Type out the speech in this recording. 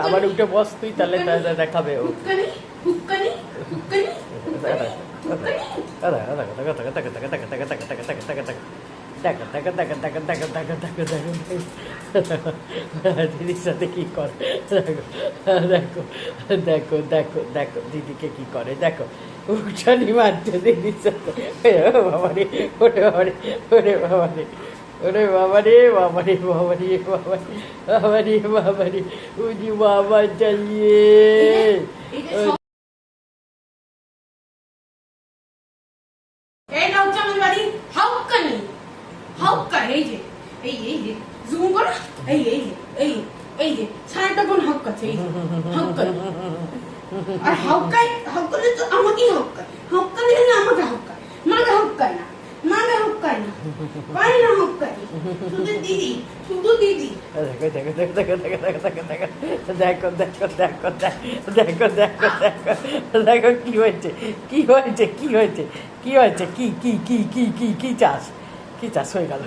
আবার উঠে বস তুই, তাহলে দেখাবে ও। দিদির সাথে কি করে দেখো, দেখো দেখো দেখো দেখো দিদিকে কি করে দেখো, উঠানি মারছে দিদির সাথে। বাবারে ওরে বাবারে, ওরে বাবারে, ওরে বাবারে বাবারে বাবারে বাবারে বাবারে বাবারে, উজি বাবা চালিয়ে। এই নাও চামচ বাড়ি হাউকানি হাউকা, এই যে এই যে জুম করো, এই যে এই যে ছানাটা কোন হাউকাছে, এই হাউকানি। আর হাউকালে তো আমাকেই হাউকায়, হাউকালে না আমাকে হাউকায়, মাকে হাউকায় না, মাকে হাউকায় না, পাই না হাউকায়, শুধু দিদি, শুধু দিদি। দেখো দেখো দেখো দেখো দেখো দেখো দেখো দেখো দেখো দেখো দেখো দেখো দেখো দেখো কি হয়েছে, কি হয়েছে, কি হয়েছে, কি হয়েছে, কি কি কি কি কি কি চাষ, কি চাষ হয়ে গেল।